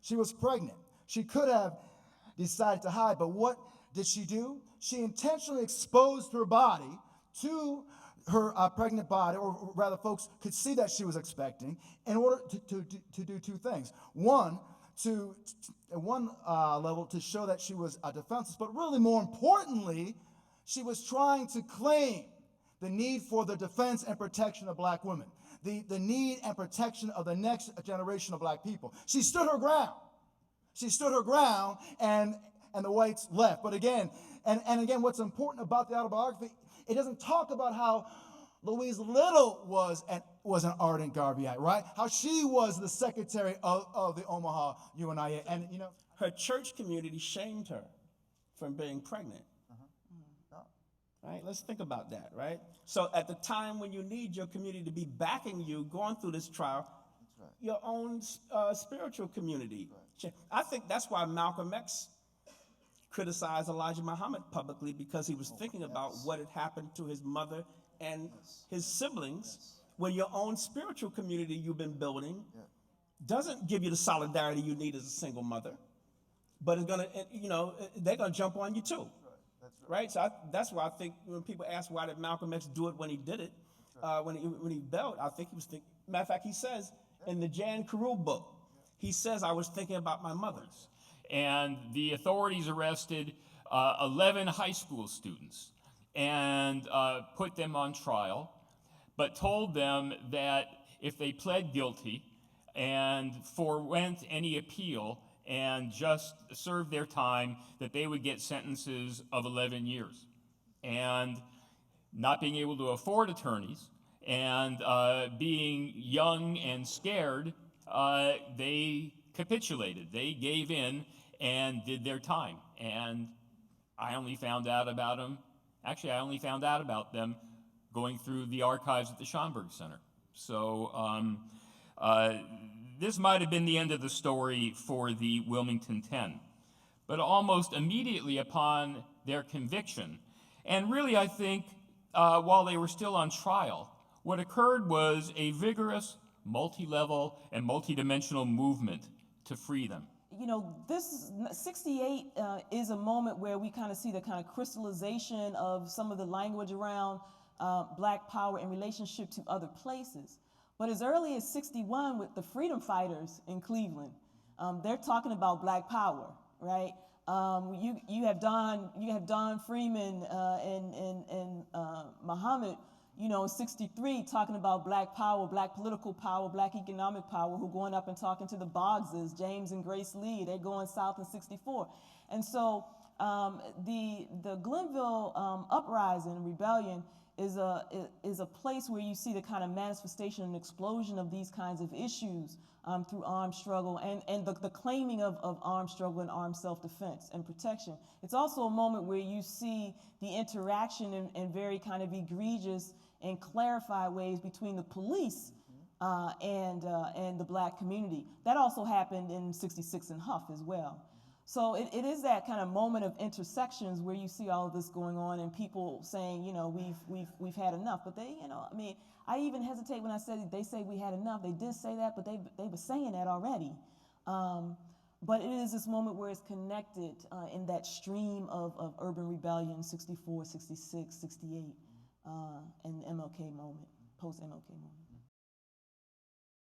She was pregnant. She could have decided to hide, but what did she do? She intentionally exposed her body to her pregnant body, or rather folks could see that she was expecting, in order to do two things. One, at one level, to show that she was defenseless, but really more importantly, she was trying to claim the need for the defense and protection of black women, the need and protection of the next generation of black people. She stood her ground. She stood her ground, and the whites left. But again, and again, what's important about the autobiography, it doesn't talk about how Louise Little was an ardent Garveyite, right? How she was the secretary of the Omaha UNIA, and you know, her church community shamed her from being pregnant. Right? Let's think about that, right? So at the time when you need your community to be backing you going through this trial, right, your own spiritual community. Right. I think that's why Malcolm X criticized Elijah Muhammad publicly, because he was thinking about what had happened to his mother and his siblings when your own spiritual community you've been building doesn't give you the solidarity you need as a single mother, but it's gonna, you know, they're gonna jump on you too. Right, so that's why I think when people ask why did Malcolm X do it when he did it, when he bailed, I think he was thinking. Matter of fact, he says in the Jan Carew book, he says, "I was thinking about my mother." And the authorities arrested 11 high school students and put them on trial, but told them that if they pled guilty and forwent any appeal and just served their time, that they would get sentences of 11 years. And not being able to afford attorneys and being young and scared, they capitulated. They gave in and did their time. And I only found out about them, actually I only found out about them going through the archives at the Schomburg Center. So this might have been the end of the story for the Wilmington 10. But almost immediately upon their conviction, and really I think while they were still on trial, what occurred was a vigorous, multi-level and multi-dimensional movement to free them. You know, this 68 is a moment where we kind of see the kind of crystallization of some of the language around black power in relationship to other places. But as early as 61 with the freedom fighters in Cleveland, they're talking about black power, right? You have Don Freeman and Muhammad, you know, in 63 talking about black power, black political power, black economic power, who going up and talking to the Boggses, James and Grace Lee, they're going south in 64. And so the Glenville uprising, rebellion, is a place where you see the kind of manifestation and explosion of these kinds of issues through armed struggle and the claiming of armed struggle and armed self-defense and protection. It's also a moment where you see the interaction in very kind of egregious and clarified ways between the police and the black community. That also happened in 66 in Huff as well. So it is that kind of moment of intersections where you see all of this going on and people saying, you know, we've had enough. But they, you know, I mean, I even hesitate when I said they say we had enough. They did say that, but they were saying that already. But it is this moment where it's connected in that stream of urban rebellion, 64, 66, 68, and the MLK moment, post-MLK moment.